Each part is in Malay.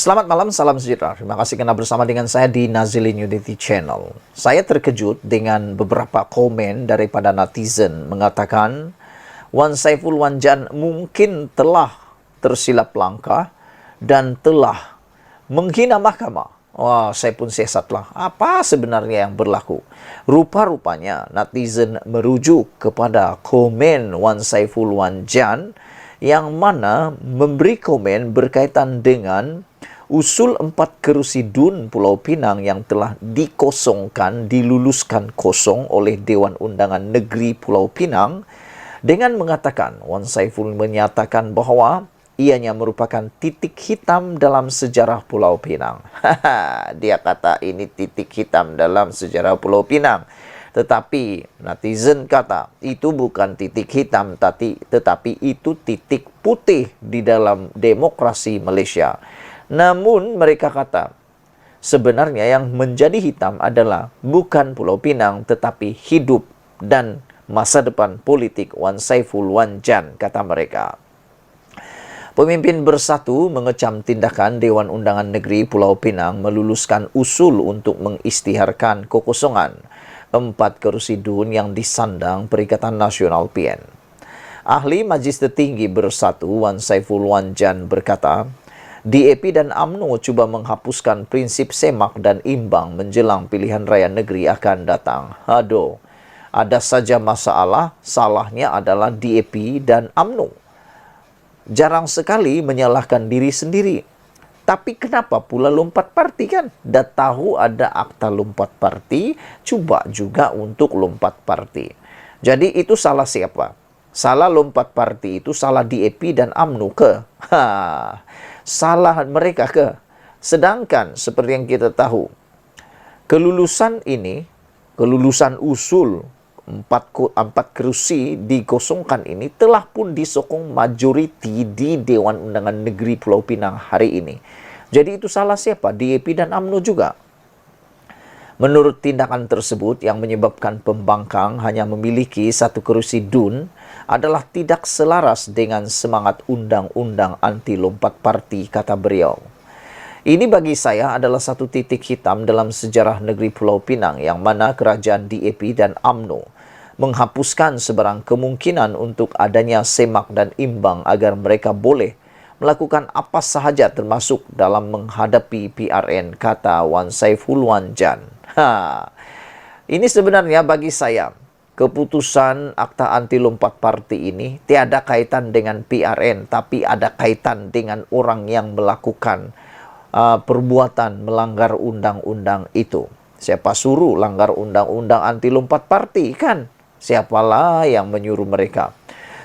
Selamat malam, salam sejahtera. Terima kasih karena bersama dengan saya di Nazilin Unity Channel. Saya terkejut dengan beberapa komen daripada netizen mengatakan Wan Saiful Wanjan mungkin telah tersilap langkah dan telah menghina mahkamah. Wah, saya pun sesatlah. Apa sebenarnya yang berlaku? Rupa-rupanya netizen merujuk kepada komen Wan Saiful Wanjan yang mana memberi komen berkaitan dengan usul 4 kerusi DUN Pulau Pinang yang telah dikosongkan, diluluskan kosong oleh Dewan Undangan Negeri Pulau Pinang dengan mengatakan, Wan Saiful menyatakan bahwa ianya merupakan titik hitam dalam sejarah Pulau Pinang. Dia kata ini titik hitam dalam sejarah Pulau Pinang. Tetapi netizen kata itu bukan titik hitam, tetapi itu titik putih di dalam demokrasi Malaysia. Namun mereka kata, sebenarnya yang menjadi hitam adalah bukan Pulau Pinang, tetapi hidup dan masa depan politik Wan Saiful Wanjan, kata mereka. Pemimpin Bersatu mengecam tindakan Dewan Undangan Negeri Pulau Pinang meluluskan usul untuk mengisytiharkan kekosongan 4 kerusi DUN yang disandang Perikatan Nasional PN. Ahli Majlis Tertinggi Bersatu Wan Saiful Wanjan berkata, DAP dan UMNO cuba menghapuskan prinsip semak dan imbang menjelang pilihan raya negeri akan datang. Aduh, ada saja masalah, salahnya adalah DAP dan UMNO. Jarang sekali menyalahkan diri sendiri. Tapi kenapa pula lompat parti kan? Dah tahu ada akta lompat parti, cuba juga untuk lompat parti. Jadi itu salah siapa? Salah lompat parti itu salah DAP dan UMNO ke? Salah mereka ke? Sedangkan seperti yang kita tahu, kelulusan ini, kelulusan usul 4 kerusi dikosongkan ini telah pun disokong majoriti di Dewan Undangan Negeri Pulau Pinang hari ini. Jadi itu salah siapa? DAP dan UMNO juga. Menurut tindakan tersebut yang menyebabkan pembangkang hanya memiliki 1 kerusi DUN adalah tidak selaras dengan semangat undang-undang anti lompat parti, kata beliau. Ini bagi saya adalah satu titik hitam dalam sejarah negeri Pulau Pinang yang mana kerajaan DAP dan UMNO menghapuskan sebarang kemungkinan untuk adanya semak dan imbang agar mereka boleh melakukan apa sahaja termasuk dalam menghadapi PRN, kata Wan Saiful Wanjan. Ini sebenarnya bagi saya, keputusan akta anti lompat parti ini tiada kaitan dengan PRN, tapi ada kaitan dengan orang yang melakukan perbuatan melanggar undang-undang itu. Siapa suruh langgar undang-undang anti lompat parti kan? Siapalah yang menyuruh mereka?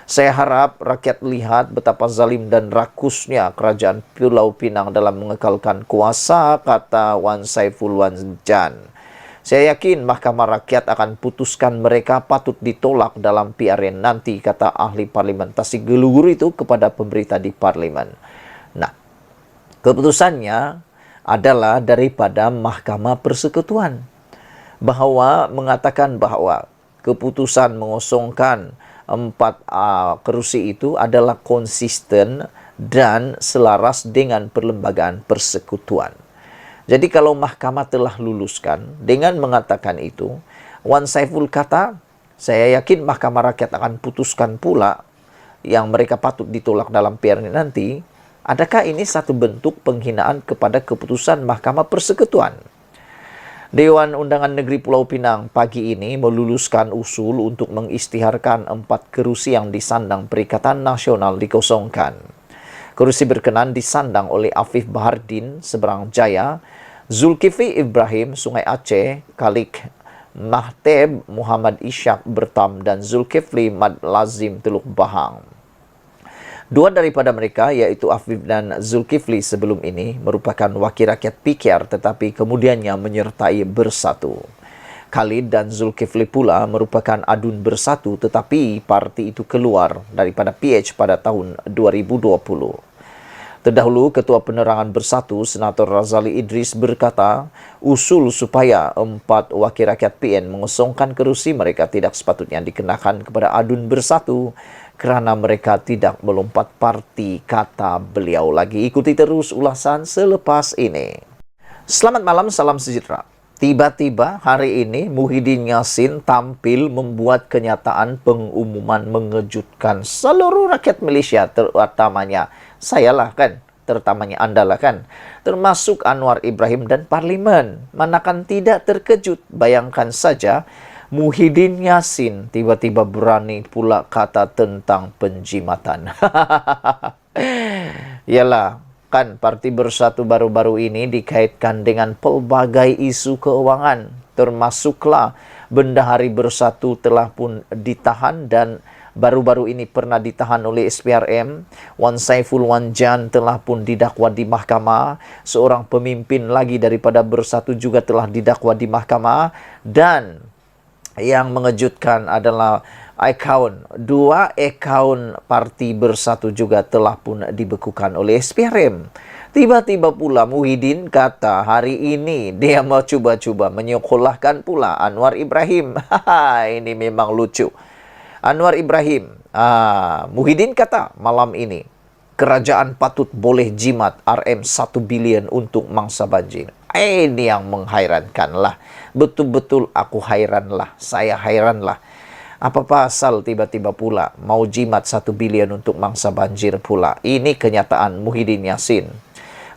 Saya harap rakyat lihat betapa zalim dan rakusnya kerajaan Pulau Pinang dalam mengekalkan kuasa, kata Wan Saiful Wanjan. Saya yakin Mahkamah Rakyat akan putuskan mereka patut ditolak dalam PRN nanti, kata ahli parlimentasi gelugur itu kepada pemberita di parlimen. Nah, keputusannya adalah daripada Mahkamah Persekutuan, bahwa mengatakan bahwa keputusan mengosongkan 4 kerusi itu adalah konsisten dan selaras dengan perlembagaan persekutuan. Jadi kalau mahkamah telah luluskan dengan mengatakan itu, Wan Saiful kata, saya yakin Mahkamah Rakyat akan putuskan pula yang mereka patut ditolak dalam PRN nanti. Adakah ini satu bentuk penghinaan kepada keputusan Mahkamah Persekutuan? Dewan Undangan Negeri Pulau Pinang pagi ini meluluskan usul untuk mengisytiharkan 4 kerusi yang disandang Perikatan Nasional dikosongkan. Kerusi berkenan disandang oleh Afif Bahardin, Seberang Jaya, Zulkifli Ibrahim, Sungai Aceh, Kalik Mahteb, Muhammad Ishak, Bertam, dan Zulkifli Mad Lazim, Teluk Bahang. 2 daripada mereka, yaitu Afif dan Zulkifli sebelum ini, merupakan wakil rakyat PKR tetapi kemudiannya menyertai Bersatu. Khalid dan Zulkifli pula merupakan adun Bersatu tetapi parti itu keluar daripada PH pada tahun 2020. Terdahulu, Ketua Penerangan Bersatu, Senator Razali Idris berkata, usul supaya 4 wakil rakyat PN mengosongkan kerusi mereka tidak sepatutnya dikenakan kepada adun Bersatu kerana mereka tidak melompat parti, kata beliau lagi. Ikuti terus ulasan selepas ini. Selamat malam, salam sejahtera. Tiba-tiba hari ini Muhyiddin Yassin tampil membuat kenyataan pengumuman mengejutkan seluruh rakyat Malaysia, terutamanya sayalah kan, terutamanya Anda lah kan, termasuk Anwar Ibrahim dan Parlimen. Manakan tidak terkejut, bayangkan saja Muhyiddin Yassin tiba-tiba berani pula kata tentang penjimatan. Yalah, kan Parti Bersatu baru-baru ini dikaitkan dengan pelbagai isu keuangan, termasuklah Bendahari Bersatu telah pun ditahan dan baru-baru ini pernah ditahan oleh SPRM. Wan Saiful Wan Jan telah pun didakwa di mahkamah. Seorang pemimpin lagi daripada Bersatu juga telah didakwa di mahkamah. Dan yang mengejutkan adalah dua akaun Parti Bersatu juga telah pun dibekukan oleh SPRM. Tiba-tiba pula Muhyiddin kata hari ini dia mau cuba-cuba menyekolahkan pula Anwar Ibrahim. Ini memang lucu. Anwar Ibrahim, Muhyiddin kata malam ini, kerajaan patut boleh jimat RM1 bilion untuk mangsa banjir. Ini yang menghairankan lah. Betul-betul aku hairan lah. Saya hairan lah. Apa pasal tiba-tiba pula mau jimat 1 bilion untuk mangsa banjir pula? Ini kenyataan Muhyiddin Yassin.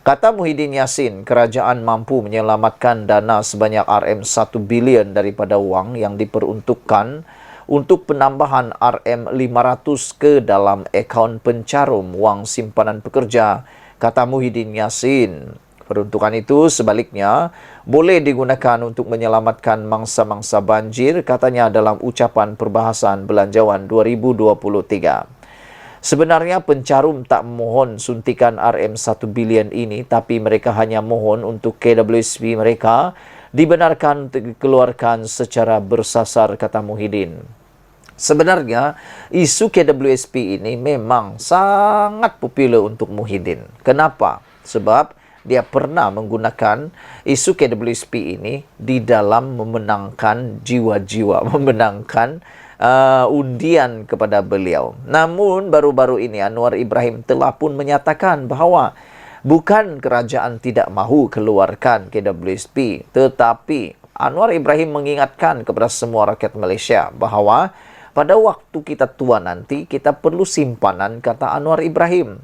Kata Muhyiddin Yassin, kerajaan mampu menyelamatkan dana sebanyak RM1 bilion daripada wang yang diperuntukkan untuk penambahan RM500 ke dalam akaun pencarum wang simpanan pekerja, kata Muhyiddin Yassin. Peruntukan itu sebaliknya boleh digunakan untuk menyelamatkan mangsa-mangsa banjir, katanya dalam ucapan perbahasan Belanjawan 2023. Sebenarnya pencarum tak mohon suntikan RM1 bilion ini, tapi mereka hanya mohon untuk KWSP mereka dibenarkan untuk dikeluarkan secara bersasar, kata Muhyiddin. Sebenarnya, isu KWSP ini memang sangat popular untuk Muhyiddin. Kenapa? Sebab dia pernah menggunakan isu KWSP ini di dalam memenangkan jiwa-jiwa, memenangkan undian kepada beliau. Namun, baru-baru ini Anwar Ibrahim telah pun menyatakan bahawa bukan kerajaan tidak mahu keluarkan KWSP, tetapi Anwar Ibrahim mengingatkan kepada semua rakyat Malaysia bahawa pada waktu kita tua nanti, kita perlu simpanan, kata Anwar Ibrahim.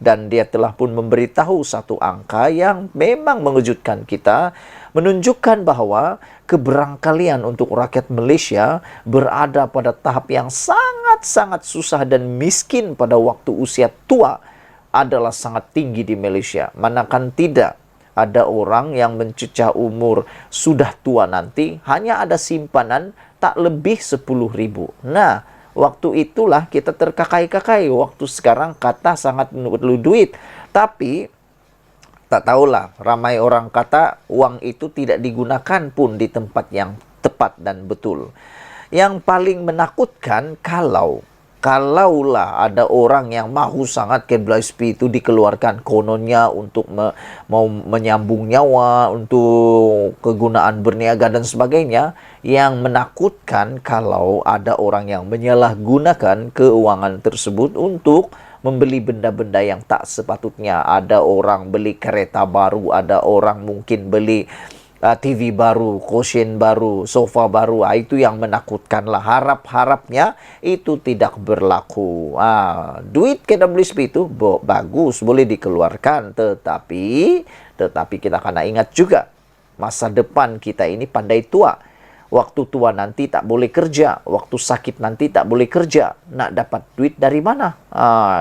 Dan dia telah pun memberitahu satu angka yang memang mengejutkan kita, menunjukkan bahawa keberangkalian untuk rakyat Malaysia berada pada tahap yang sangat-sangat susah dan miskin pada waktu usia tua adalah sangat tinggi di Malaysia. Manakan tidak ada orang yang mencecah umur sudah tua nanti, hanya ada simpanan tak lebih 10,000. Nah, waktu itulah kita terkakai-kakai. Waktu sekarang kata sangat perlu duit. Tapi, tak tahulah, ramai orang kata wang itu tidak digunakan pun di tempat yang tepat dan betul. Yang paling menakutkan kalaulah ada orang yang mahu sangat KWSP itu dikeluarkan kononnya untuk mau menyambung nyawa, untuk kegunaan berniaga dan sebagainya. Yang menakutkan kalau ada orang yang menyalahgunakan keuangan tersebut untuk membeli benda-benda yang tak sepatutnya. Ada orang beli kereta baru, ada orang mungkin beli TV baru, cushion baru, sofa baru. Itu yang menakutkanlah. Harap-harapnya itu tidak berlaku. Duit KWSP itu bagus, boleh dikeluarkan. Tetapi kita kena ingat juga, masa depan kita ini pandai tua. Waktu tua nanti tak boleh kerja. Waktu sakit nanti tak boleh kerja. Nak dapat duit dari mana?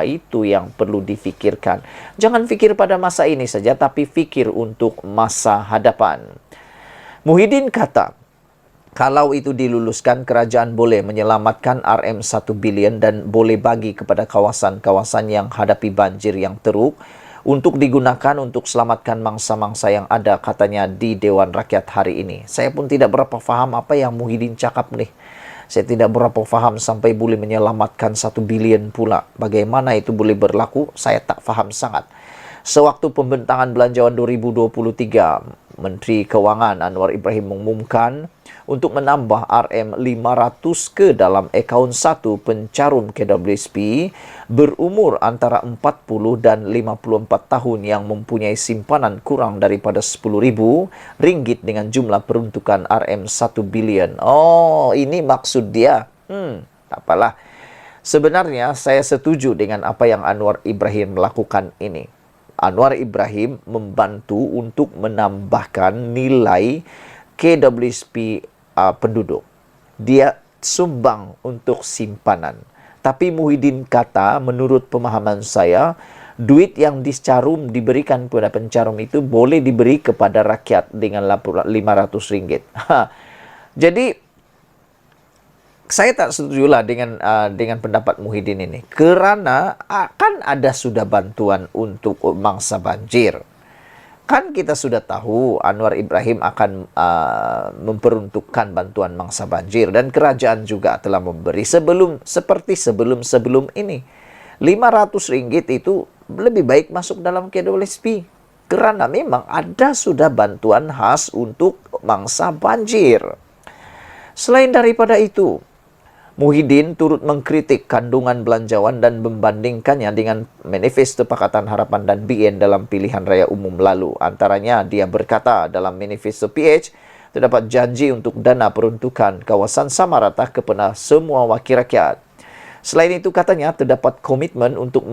Itu yang perlu difikirkan. Jangan fikir pada masa ini saja, tapi fikir untuk masa hadapan. Muhyiddin kata, kalau itu diluluskan, kerajaan boleh menyelamatkan RM1 bilion dan boleh bagi kepada kawasan-kawasan yang hadapi banjir yang teruk untuk digunakan untuk selamatkan mangsa-mangsa yang ada, katanya di Dewan Rakyat hari ini. Saya pun tidak berapa faham apa yang Muhyiddin cakap nih. Saya tidak berapa faham sampai boleh menyelamatkan 1 bilion pula. Bagaimana itu boleh berlaku, saya tak faham sangat. Sewaktu pembentangan Belanjawan 2023, Menteri Kewangan Anwar Ibrahim mengumumkan untuk menambah RM500 ke dalam akaun satu pencarum KWSP berumur antara 40 dan 54 tahun yang mempunyai simpanan kurang daripada RM10,000 dengan jumlah peruntukan RM1 bilion. Oh, ini maksud dia. Tak apalah. Sebenarnya saya setuju dengan apa yang Anwar Ibrahim lakukan ini. Anwar Ibrahim membantu untuk menambahkan nilai KWSP penduduk. Dia sumbang untuk simpanan. Tapi Muhyiddin kata, menurut pemahaman saya, duit yang dicarum diberikan kepada pencarum itu boleh diberi kepada rakyat dengan RM500. Jadi saya tak setujulah dengan pendapat Muhyiddin ini, kerana akan ada sudah bantuan untuk mangsa banjir. Kan kita sudah tahu Anwar Ibrahim akan memperuntukkan bantuan mangsa banjir, dan kerajaan juga telah memberi seperti sebelum ini. RM500 itu lebih baik masuk dalam KWSP, kerana memang ada sudah bantuan khas untuk mangsa banjir. Selain daripada itu, Muhyiddin turut mengkritik kandungan belanjawan dan membandingkannya dengan Manifesto Pakatan Harapan dan BN dalam pilihan raya umum lalu. Antaranya, dia berkata dalam Manifesto PH, terdapat janji untuk dana peruntukan kawasan sama rata kepada semua wakil rakyat. Selain itu, katanya terdapat komitmen untuk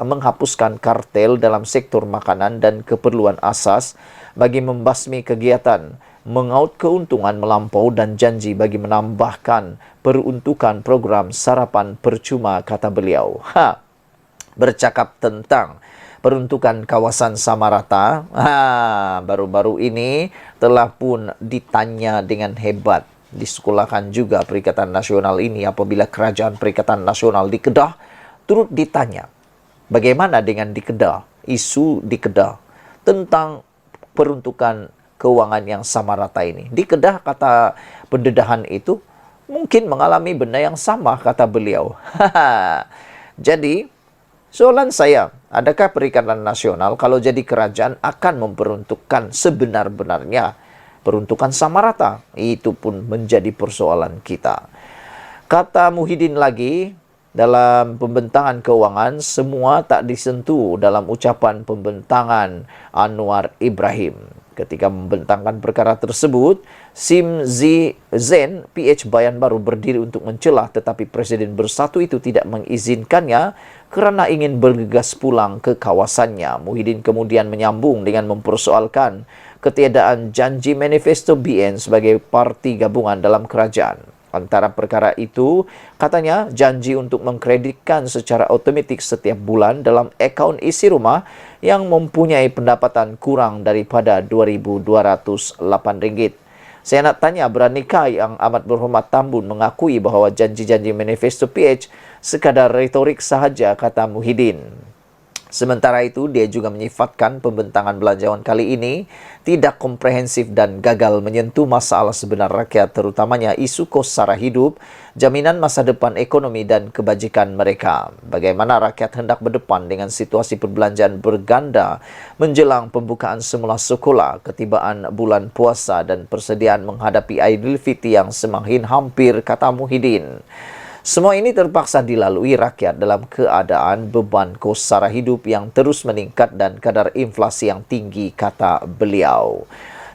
menghapuskan kartel dalam sektor makanan dan keperluan asas bagi membasmi kegiatan mengaut keuntungan melampau dan janji bagi menambahkan peruntukan program sarapan percuma, kata beliau. Bercakap tentang peruntukan kawasan sama rata, baru-baru ini telah pun ditanya dengan hebat. Disekolahkan juga Perikatan Nasional ini apabila Kerajaan Perikatan Nasional di Kedah turut ditanya, bagaimana dengan di Kedah, isu di Kedah tentang peruntukan keuangan yang sama rata ini. Di Kedah, kata pendedahan itu, mungkin mengalami benda yang sama, kata beliau. Jadi, soalan saya, adakah Perikatan Nasional kalau jadi kerajaan akan memperuntukkan sebenar-benarnya peruntukan sama rata? Itu pun menjadi persoalan kita. Kata Muhyiddin lagi, dalam pembentangan keuangan, semua tak disentuh dalam ucapan pembentangan Anwar Ibrahim. Ketika membentangkan perkara tersebut, Sim Zen PH Bayan Baru berdiri untuk mencelah, tetapi Presiden Bersatu itu tidak mengizinkannya kerana ingin bergegas pulang ke kawasannya. Muhyiddin kemudian menyambung dengan mempersoalkan ketiadaan janji Manifesto BN sebagai parti gabungan dalam kerajaan. Antara perkara itu, katanya janji untuk mengkreditkan secara otomatik setiap bulan dalam akaun isi rumah yang mempunyai pendapatan kurang daripada RM2,208. Saya nak tanya, beranikah Yang Amat Berhormat Tambun mengakui bahawa janji-janji Manifesto PH sekadar retorik sahaja, kata Muhyiddin. Sementara itu, dia juga menyifatkan pembentangan belanjawan kali ini tidak komprehensif dan gagal menyentuh masalah sebenar rakyat, terutamanya isu kos sara hidup, jaminan masa depan ekonomi dan kebajikan mereka. Bagaimana rakyat hendak berdepan dengan situasi perbelanjaan berganda menjelang pembukaan semula sekolah, ketibaan bulan puasa dan persediaan menghadapi Aidilfitri yang semakin hampir, kata Muhyiddin. Semua ini terpaksa dilalui rakyat dalam keadaan beban kos sara hidup yang terus meningkat dan kadar inflasi yang tinggi, kata beliau.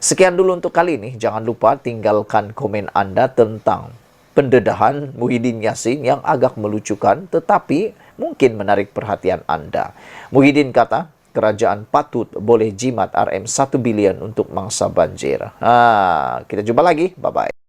Sekian dulu untuk kali ini. Jangan lupa tinggalkan komen anda tentang pendedahan Muhyiddin Yassin yang agak melucukan tetapi mungkin menarik perhatian anda. Muhyiddin kata, kerajaan patut boleh jimat RM1 bilion untuk mangsa banjir. Kita jumpa lagi. Bye-bye.